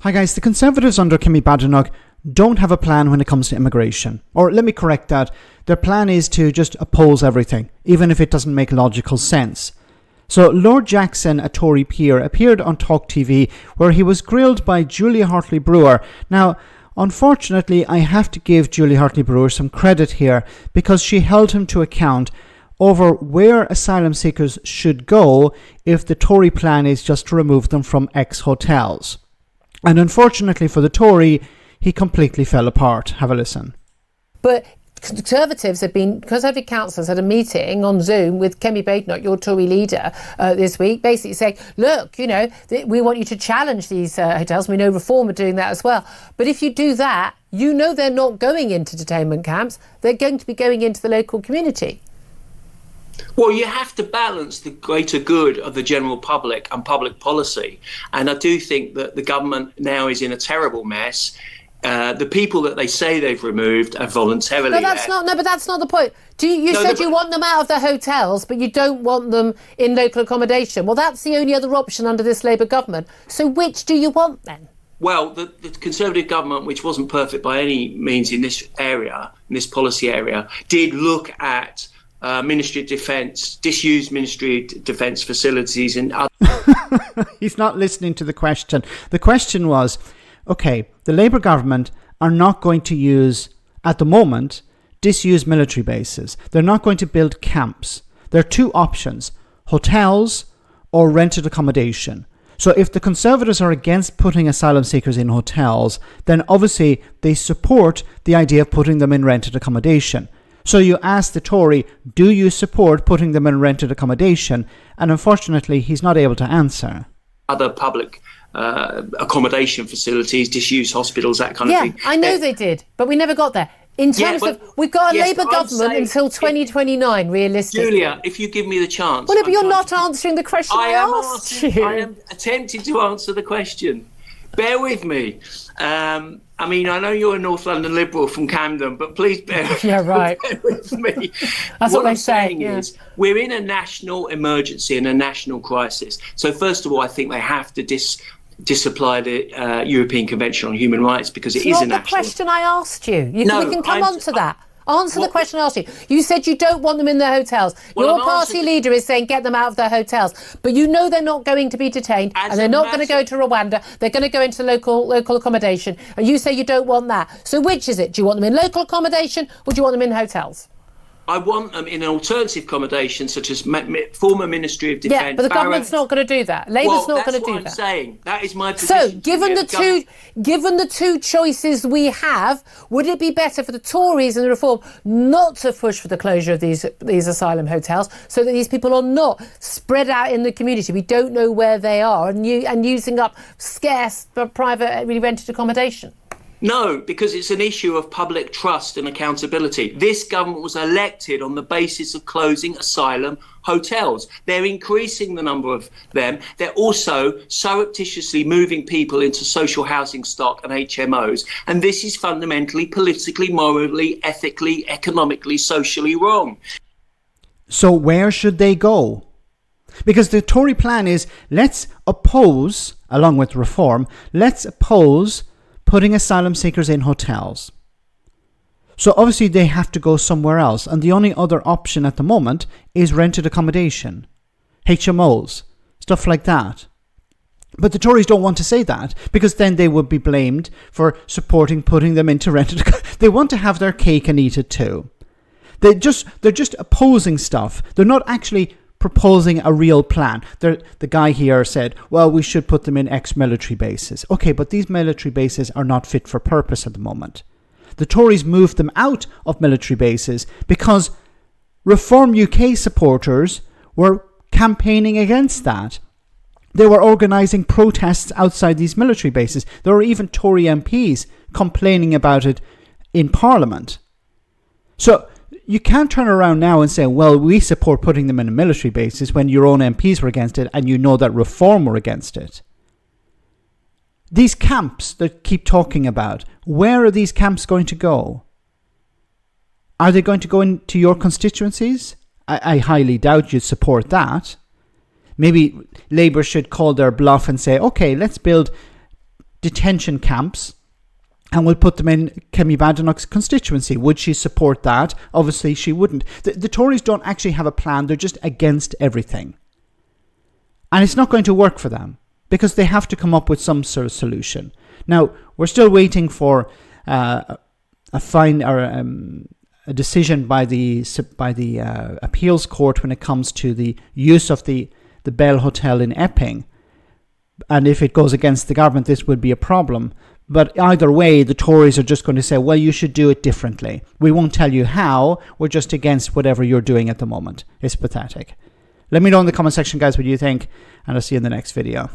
Hi guys, the Conservatives under Kemi Badenoch don't have a plan when it comes to immigration. Or let me correct that. Their plan is to just oppose everything, even if it doesn't make logical sense. So Lord Jackson, a Tory peer, appeared on Talk TV where he was grilled by Julia Hartley-Brewer. Now, unfortunately, I have to give Julia Hartley-Brewer some credit here because she held him to account over where asylum seekers should go if the Tory plan is just to remove them from ex-hotels. And unfortunately for the Tory, he completely fell apart. Have a listen. But Conservative councillors had a meeting on Zoom with Kemi Badenoch, your Tory leader, this week, basically saying, look, we want you to challenge these hotels. We know Reform are doing that as well. But if you do that, they're not going into detainment camps. They're going to be going into the local community. Well, you have to balance the greater good of the general public and public policy. And I do think that the government now is in a terrible mess. The people that they say they've removed are voluntarily but that's not the point. You said you want them out of the hotels, but you don't want them in local accommodation. Well, that's the only other option under this Labour government. So which do you want then? Well, the Conservative government, which wasn't perfect by any means in this area, in this policy area, did look at Ministry of Defence, disused Ministry of Defence facilities and other... He's not listening to the question. The question was, okay, the Labour government are not going to use, at the moment, disused military bases. They're not going to build camps. There are two options, hotels or rented accommodation. So if the Conservatives are against putting asylum seekers in hotels, then obviously they support the idea of putting them in rented accommodation. So you ask the Tory, do you support putting them in rented accommodation? And unfortunately, he's not able to answer. Other public accommodation facilities, disused hospitals, that kind of thing. Yeah, I know they did, but we never got there. In terms of, we've got a Labour government until 2029, realistically. Julia, if you give me the chance... Well, but you're not answering the question I asked you. I am attempting to answer the question. Bear with me. I know you're a North London Liberal from Camden, but please bear with me. That's what I'm saying is we're in a national emergency and a national crisis. So first of all, I think they have to disapply the European Convention on Human Rights because it is a national... It's not the question I asked you. We can come on to that. Answer the question I asked you. You said you don't want them in their hotels. Your party leader is saying get them out of their hotels. But they're not going to be detained and they're not going to go to Rwanda. They're going to go into local accommodation. And you say you don't want that. So which is it? Do you want them in local accommodation or do you want them in hotels? I want them in an alternative accommodation, such as former Ministry of Defence. Yeah, but the government's not going to do that. Labour's not going to do that. That's what I'm saying. That is my position. So, given the two choices we have, would it be better for the Tories and the Reform not to push for the closure of these asylum hotels, so that these people are not spread out in the community? We don't know where they are, and using up scarce private rented accommodation. No, because it's an issue of public trust and accountability. This government was elected on the basis of closing asylum hotels. They're increasing the number of them. They're also surreptitiously moving people into social housing stock and HMOs. And this is fundamentally, politically, morally, ethically, economically, socially wrong. So where should they go? Because the Tory plan is, let's oppose, along with Reform, let's oppose putting asylum seekers in hotels. So obviously they have to go somewhere else. And the only other option at the moment is rented accommodation, HMOs, stuff like that. But the Tories don't want to say that because then they would be blamed for supporting putting them into rented. They want to have their cake and eat it too. They're just opposing stuff. They're not actually proposing a real plan. The guy here said, well, we should put them in ex-military bases. Okay, but these military bases are not fit for purpose at the moment. The Tories moved them out of military bases because Reform UK supporters were campaigning against that. They were organising protests outside these military bases. There were even Tory MPs complaining about it in Parliament. So you can't turn around now and say, well, we support putting them in military bases when your own MPs were against it and you know that Reform were against it. These camps that keep talking about, where are these camps going to go? Are they going to go into your constituencies? I highly doubt you'd support that. Maybe Labour should call their bluff and say, okay, let's build detention camps and we'll put them in Kemi Badenoch's constituency. Would she support that? Obviously, she wouldn't. The Tories don't actually have a plan. They're just against everything. And it's not going to work for them because they have to come up with some sort of solution. Now, we're still waiting for a decision by the appeals court when it comes to the use of the Bell Hotel in Epping. And if it goes against the government, this would be a problem. But either way, the Tories are just going to say, well, you should do it differently. We won't tell you how. We're just against whatever you're doing at the moment. It's pathetic. Let me know in the comment section, guys, what you think, and I'll see you in the next video.